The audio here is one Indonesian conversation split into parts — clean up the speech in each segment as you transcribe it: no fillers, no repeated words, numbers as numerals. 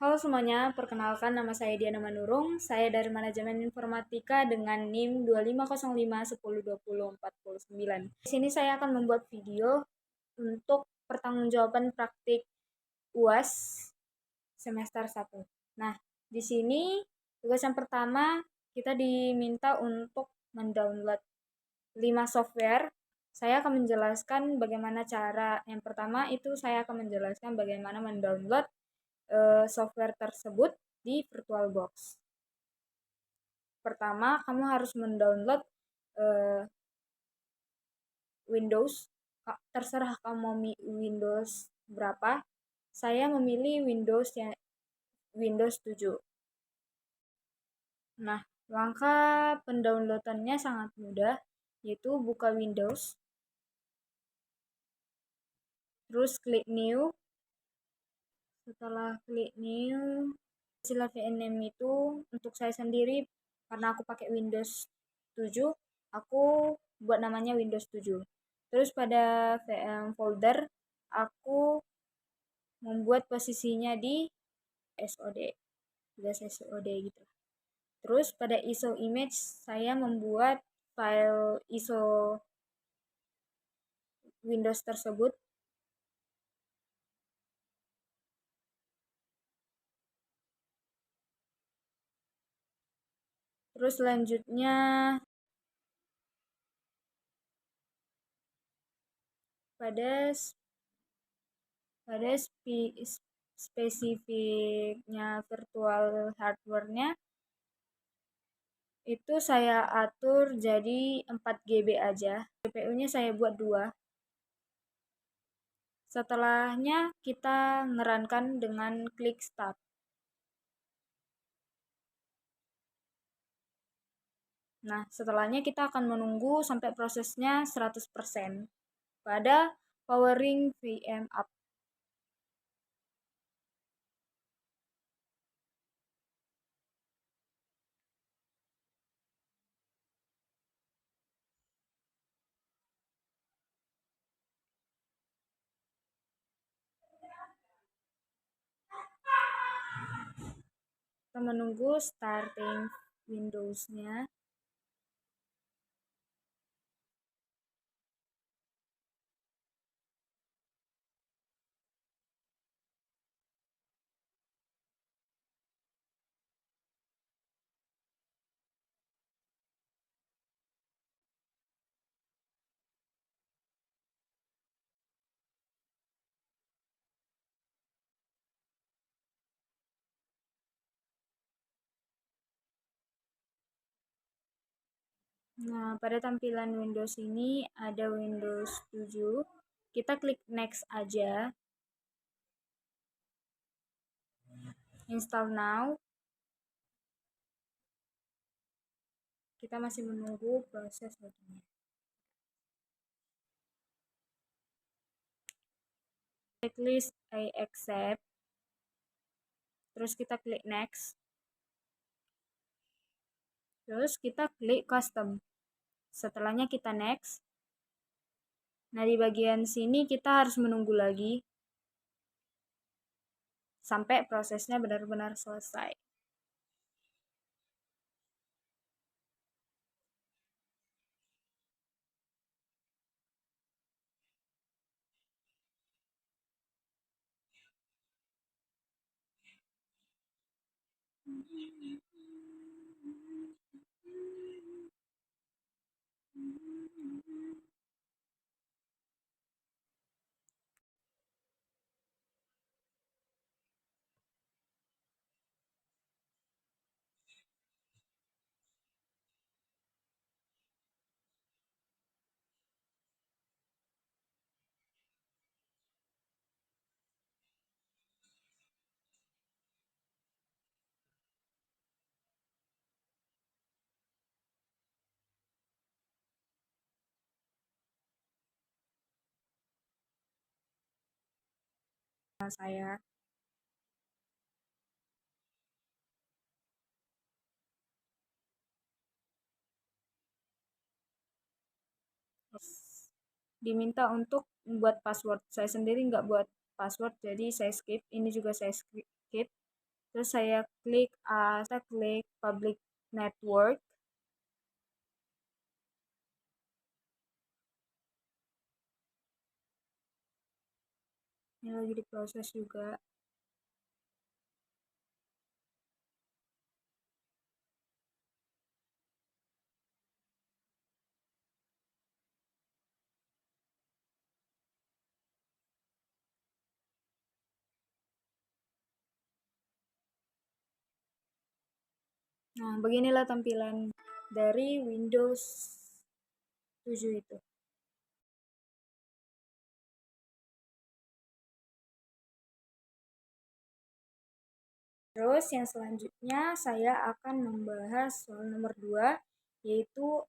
Halo semuanya, perkenalkan nama saya Diana Manurung. Saya dari Manajemen Informatika dengan NIM 2505102049. Di sini saya akan membuat video untuk pertanggungjawaban praktik UAS semester 1. Nah, di sini tugas yang pertama kita diminta untuk mendownload 5 software. Saya akan menjelaskan bagaimana cara. Yang pertama itu saya akan menjelaskan bagaimana mendownload software tersebut di VirtualBox. Pertama, kamu harus mendownload uh, Windows. Terserah kamu mau Windows berapa. Saya memilih Windows 7. Nah, langkah pendownloadannya sangat mudah, yaitu buka Windows, terus klik New. Setelah klik New, istilah VNM itu untuk saya sendiri, karena aku pakai Windows 7, aku buat namanya Windows 7. Terus pada folder, aku membuat posisinya di SOD, tugas SOD gitu. Terus pada ISO image, saya membuat file ISO Windows tersebut. Terus selanjutnya pada spesifiknya virtual hardware-nya itu saya atur jadi 4 GB aja. CPU-nya saya buat 2. Setelahnya kita ngerankan dengan klik start. Nah, setelahnya kita akan menunggu sampai prosesnya 100% pada powering VM up. Kita menunggu starting Windows-nya. Nah, pada tampilan Windows ini ada Windows 7. Kita klik next aja. Install now. Kita masih menunggu proses loadingnya. Checklist I accept. Terus kita klik next. Terus kita klik custom. Setelahnya kita next. Nah, di bagian sini kita harus menunggu lagi sampai prosesnya benar-benar selesai. Saya diminta untuk membuat password. Saya sendiri nggak buat password, jadi saya skip. Ini juga saya skip. Terus saya klik public network. Ini lagi diproses juga. Nah, beginilah tampilan dari Windows 7 itu. Terus yang selanjutnya saya akan membahas soal nomor 2, yaitu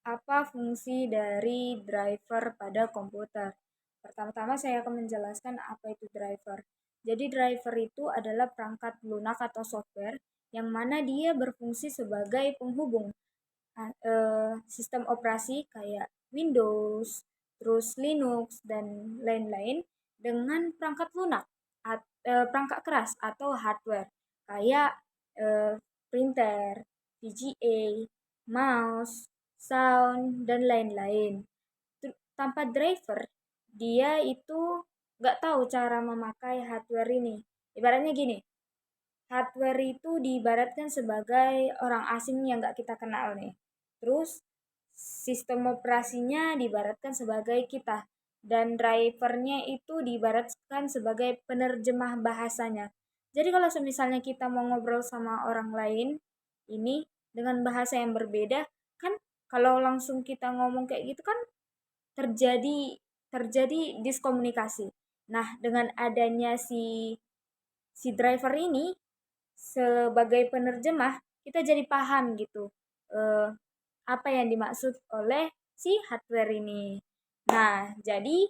apa fungsi dari driver pada komputer. Pertama-tama saya akan menjelaskan apa itu driver. Jadi driver itu adalah perangkat lunak atau software yang mana dia berfungsi sebagai penghubung sistem operasi kayak Windows, terus Linux dan lain-lain dengan perangkat lunak, perangkat keras atau hardware kayak eh, printer, VGA, mouse, sound dan lain-lain. Tanpa driver, dia itu nggak tahu cara memakai hardware ini. Ibaratnya gini, hardware itu diibaratkan sebagai orang asing yang nggak kita kenal nih. Terus sistem operasinya diibaratkan sebagai kita. Dan drivernya itu diibaratkan sebagai penerjemah bahasanya. Jadi kalau misalnya kita mau ngobrol sama orang lain ini dengan bahasa yang berbeda, kan kalau langsung kita ngomong kayak gitu kan terjadi terjadi diskomunikasi. Nah, dengan adanya si driver ini sebagai penerjemah, kita jadi paham gitu eh, apa yang dimaksud oleh si hardware ini. Nah, jadi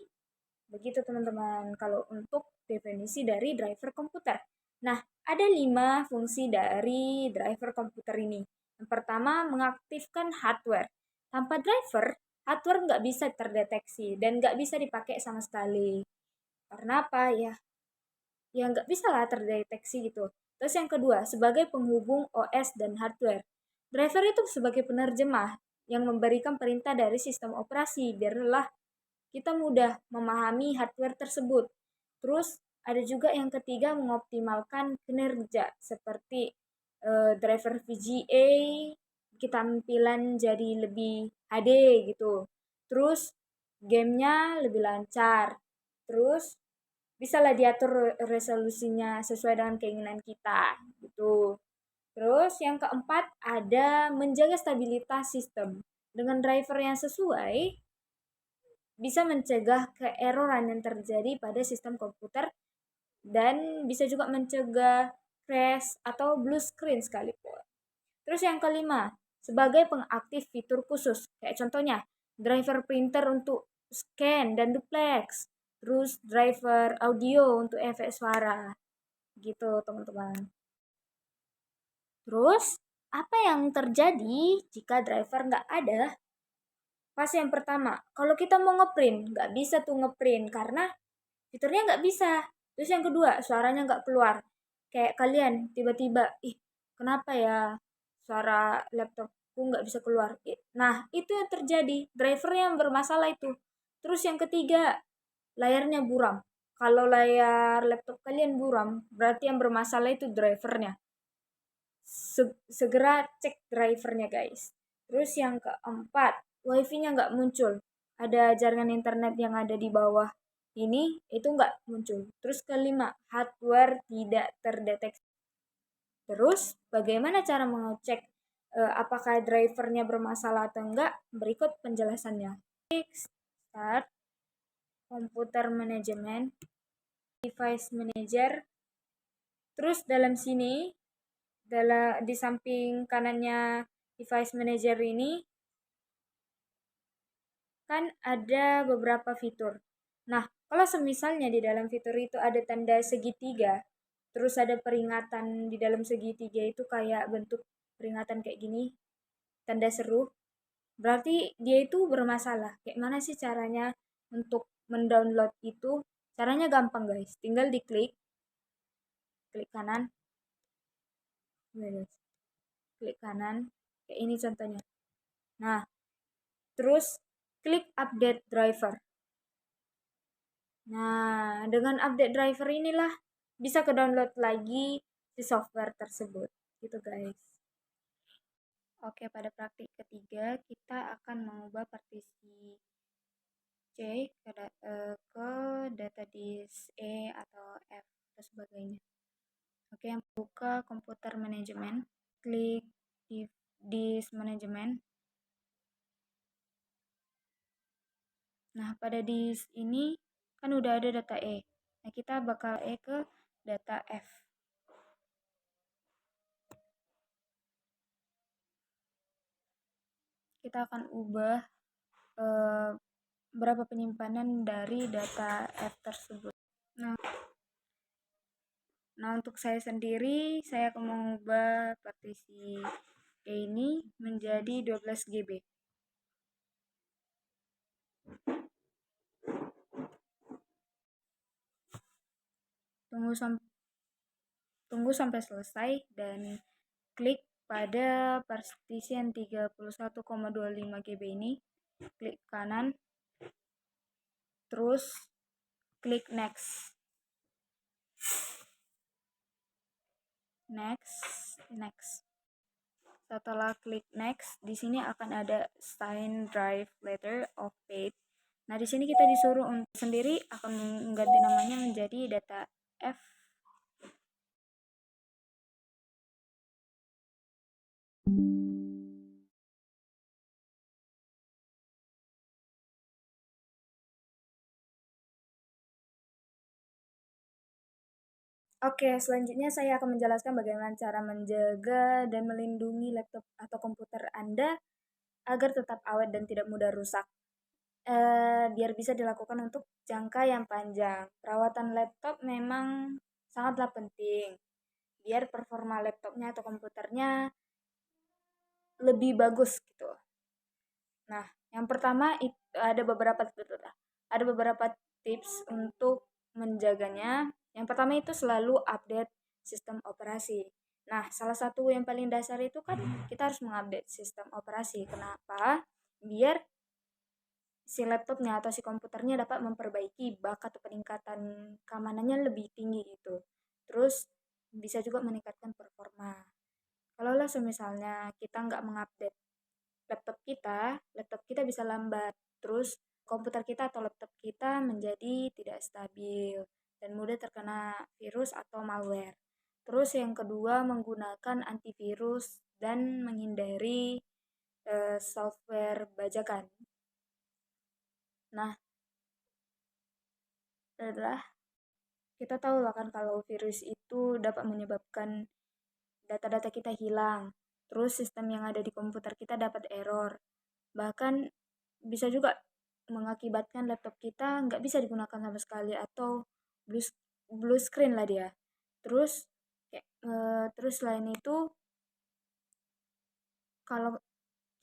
begitu teman-teman kalau untuk definisi dari driver komputer. Nah, ada 5 fungsi dari driver komputer ini. Yang pertama, mengaktifkan hardware. Tanpa driver, hardware nggak bisa terdeteksi dan nggak bisa dipakai sama sekali. Karena apa ya? Ya nggak bisa lah terdeteksi gitu. Terus yang kedua, sebagai penghubung OS dan hardware. Driver itu sebagai penerjemah yang memberikan perintah dari sistem operasi, biarlah kita mudah memahami hardware tersebut. Terus ada juga yang ketiga, mengoptimalkan kinerja seperti driver VGA, tampilan jadi lebih HD gitu. Terus gamenya lebih lancar. Terus bisalah diatur resolusinya sesuai dengan keinginan kita gitu. Terus yang keempat ada menjaga stabilitas sistem. Dengan driver yang sesuai bisa mencegah keeroran yang terjadi pada sistem komputer dan bisa juga mencegah crash atau blue screen sekalipun. Terus yang kelima, sebagai pengaktif fitur khusus, kayak contohnya driver printer untuk scan dan duplex, terus driver audio untuk efek suara, gitu teman-teman. Terus, apa yang terjadi jika driver nggak ada? Pas yang pertama, kalau kita mau ngeprint, nggak bisa tuh ngeprint karena fiturnya nggak bisa. Terus yang kedua, suaranya nggak keluar. Kayak kalian tiba-tiba, ih kenapa ya suara laptopku nggak bisa keluar. Nah, itu yang terjadi. Drivernya yang bermasalah itu. Terus yang ketiga, layarnya buram. Kalau layar laptop kalian buram, berarti yang bermasalah itu drivernya. Segera cek drivernya guys. Terus yang keempat, wifi-nya nggak muncul. Ada jaringan internet yang ada di bawah ini, itu nggak muncul. Terus kelima, hardware tidak terdeteksi. Terus, bagaimana cara mengecek apakah drivernya bermasalah atau enggak? Berikut penjelasannya. Start, komputer manajemen, device manager. Terus dalam sini di samping kanannya device manager ini kan ada beberapa fitur. Nah, kalau semisalnya di dalam fitur itu ada tanda segitiga, terus ada peringatan di dalam segitiga itu kayak bentuk peringatan kayak gini, tanda seru, berarti dia itu bermasalah. Kayak mana sih caranya untuk mendownload itu? Caranya gampang guys, tinggal diklik, klik kanan, guys, klik kanan kayak ini contohnya. Nah, terus klik update driver. Nah, dengan update driver inilah bisa ke download lagi si software tersebut gitu guys. Oke, pada praktik ketiga kita akan mengubah partisi C ke data disk E atau F dan sebagainya. Oke, yang buka komputer manajemen, klik di disk manajemen. Nah, pada disk ini kan udah ada data E. Nah, kita bakal ke data F. Kita akan ubah berapa penyimpanan dari data F tersebut. Nah, untuk saya sendiri, saya akan mengubah partisi E ini menjadi 12 GB. Tunggu sampai selesai dan klik pada partisi yang 31,25 GB ini. Klik kanan, terus klik next. Setelah klik next, di sini akan ada sign drive letter of faith. Nah, di sini kita disuruh untuk sendiri akan mengganti namanya menjadi data F. Oke, selanjutnya saya akan menjelaskan bagaimana cara menjaga dan melindungi laptop atau komputer Anda agar tetap awet dan tidak mudah rusak. Biar bisa dilakukan untuk jangka yang panjang. Perawatan laptop memang sangatlah penting biar performa laptopnya atau komputernya lebih bagus gitu. Nah, yang pertama ada beberapa tips untuk menjaganya. Yang pertama itu selalu update sistem operasi. Nah, salah satu yang paling dasar itu kan kita harus mengupdate sistem operasi. Kenapa? Biar si laptopnya atau si komputernya dapat memperbaiki bug atau peningkatan keamanannya lebih tinggi gitu. Terus bisa juga meningkatkan performa. Kalau lah misalnya kita nggak mengupdate laptop kita bisa lambat. Terus komputer kita atau laptop kita menjadi tidak stabil dan mudah terkena virus atau malware. Terus yang kedua menggunakan antivirus dan menghindari software bajakan. Nah, adalah kita tahu lah kan kalau virus itu dapat menyebabkan data-data kita hilang. Terus sistem yang ada di komputer kita dapat error. Bahkan bisa juga mengakibatkan laptop kita nggak bisa digunakan sama sekali atau blue screen lah dia. Terus selain itu kalau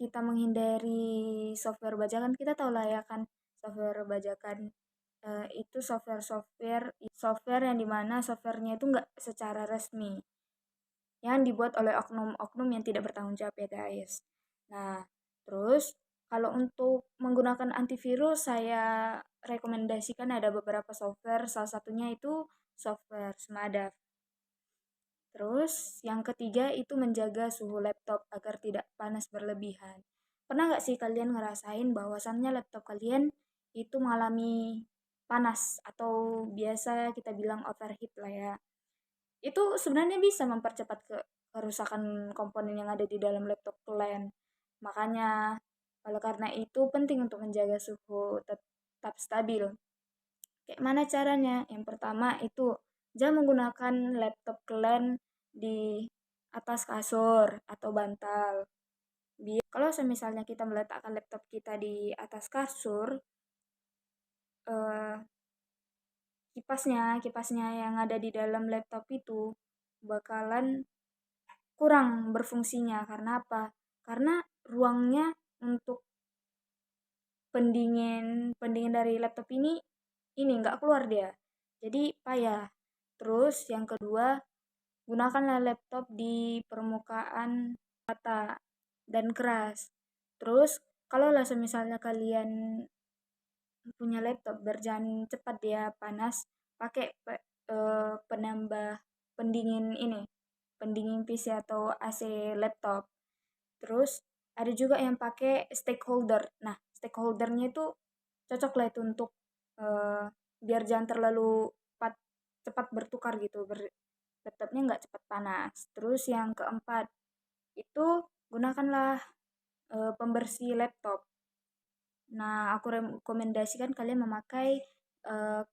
kita menghindari software bajakan, kita tahu lah ya kan software bajakan itu software yang dimana softwarenya itu nggak secara resmi yang dibuat oleh oknum-oknum yang tidak bertanggung jawab ya guys. Nah, terus kalau untuk menggunakan antivirus saya rekomendasikan ada beberapa software, salah satunya itu software Smadaf. Terus yang ketiga itu menjaga suhu laptop agar tidak panas berlebihan. Pernah nggak sih kalian ngerasain bahwasannya laptop kalian itu mengalami panas atau biasa kita bilang overheat lah ya. Itu sebenarnya bisa mempercepat kerusakan komponen yang ada di dalam laptop kalian. Makanya oleh karena itu penting untuk menjaga suhu tetap stabil. Kayak mana caranya? Yang pertama itu jangan menggunakan laptop kalian di atas kasur atau bantal. Kalau misalnya kita meletakkan laptop kita di atas kasur, eh, kipasnya yang ada di dalam laptop itu bakalan kurang berfungsinya. Karena apa? Karena ruangnya untuk pendingin dari laptop ini nggak keluar dia. Jadi payah. Terus yang kedua gunakanlah laptop di permukaan rata dan keras. Terus kalau lah misalnya kalian punya laptop berjalan cepat dia panas, pakai penambah pendingin ini, pendingin PC atau AC laptop. Terus ada juga yang pakai stakeholder. Nah, stakeholdernya itu cocok lah itu untuk biar jangan terlalu cepat bertukar gitu, laptopnya nggak cepat panas. Terus yang keempat itu gunakanlah pembersih laptop. Nah, aku rekomendasikan kalian memakai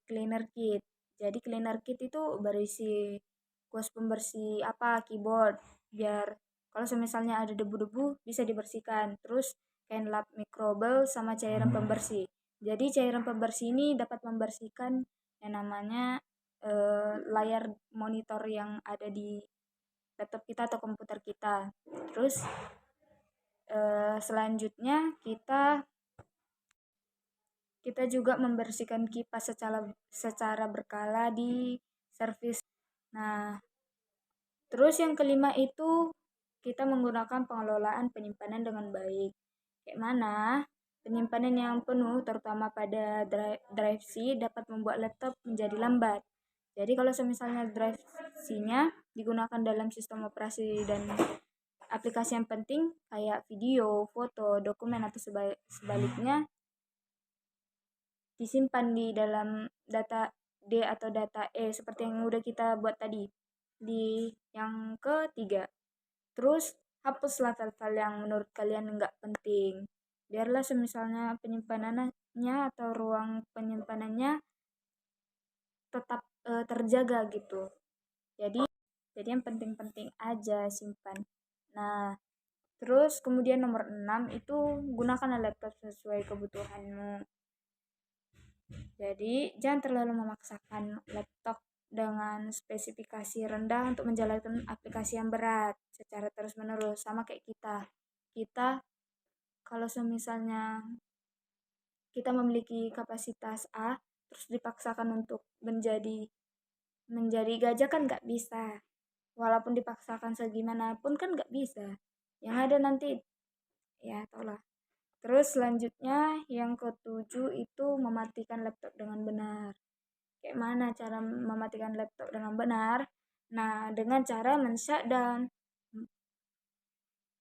cleaner kit. Jadi cleaner kit itu berisi kuas pembersih keyboard, biar kalau misalnya ada debu-debu bisa dibersihkan. Terus kain lap microbel sama cairan pembersih. Jadi cairan pembersih ini dapat membersihkan yang namanya layar monitor yang ada di laptop kita atau komputer kita. Terus selanjutnya kita juga membersihkan kipas secara berkala di servis. Nah, terus yang kelima itu kita menggunakan pengelolaan penyimpanan dengan baik. Kayak mana? Penyimpanan yang penuh, terutama pada drive C, dapat membuat laptop menjadi lambat. Jadi kalau misalnya drive C-nya digunakan dalam sistem operasi dan aplikasi yang penting kayak video, foto, dokumen atau sebaliknya disimpan di dalam data D atau data E seperti yang udah kita buat tadi di yang ketiga. Terus hapuslah file-file yang menurut kalian nggak penting. Biarlah misalnya penyimpanannya atau ruang penyimpanannya tetap terjaga gitu. Jadi yang penting-penting aja simpan. Nah, terus kemudian nomor 6 itu gunakan laptop sesuai kebutuhanmu. Jadi, jangan terlalu memaksakan laptop dengan spesifikasi rendah untuk menjalankan aplikasi yang berat secara terus-menerus. Sama kayak kita. Kita, kalau misalnya kita memiliki kapasitas A, terus dipaksakan untuk menjadi gajah kan nggak bisa. Walaupun dipaksakan segimanapun kan nggak bisa. Yang ada nanti, ya tau lah. Terus selanjutnya yang ketujuh itu mematikan laptop dengan benar. Kayak mana cara mematikan laptop dengan benar? Nah, dengan cara men-shutdown.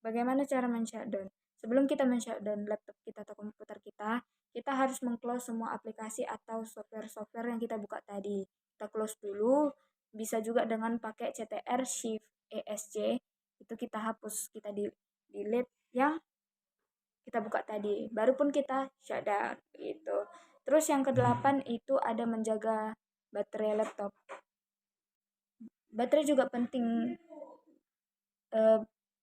Bagaimana cara men-shutdown? Sebelum kita men-shutdown laptop kita atau komputer kita harus meng-close semua aplikasi atau software-software yang kita buka tadi. Kita close dulu, bisa juga dengan pakai CTR Shift ESC, itu kita hapus, kita delete yang kita buka tadi, baru pun kita shutdown gitu. Terus yang kedelapan itu ada menjaga baterai laptop. Baterai juga penting.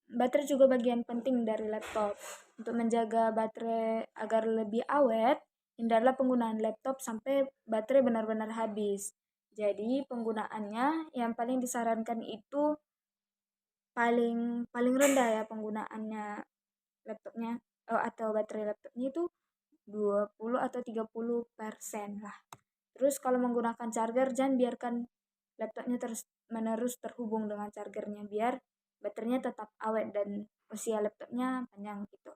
Baterai juga bagian penting dari laptop. Untuk menjaga baterai agar lebih awet, hindarilah penggunaan laptop sampai baterai benar-benar habis. Jadi penggunaannya yang paling disarankan itu paling rendah ya penggunaannya laptopnya atau baterai laptopnya itu 20 atau 30% lah. Terus kalau menggunakan charger, jangan biarkan laptopnya terus menerus terhubung dengan chargernya, biar baterainya tetap awet dan usia laptopnya panjang gitu.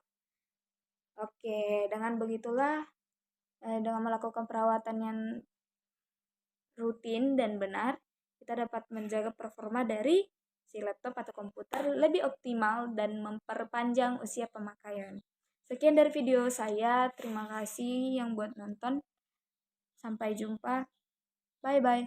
Oke, dengan begitulah dengan melakukan perawatan yang rutin dan benar, kita dapat menjaga performa dari si laptop atau komputer lebih optimal dan memperpanjang usia pemakaian. Sekian dari video saya, terima kasih yang buat nonton. Sampai jumpa, bye-bye.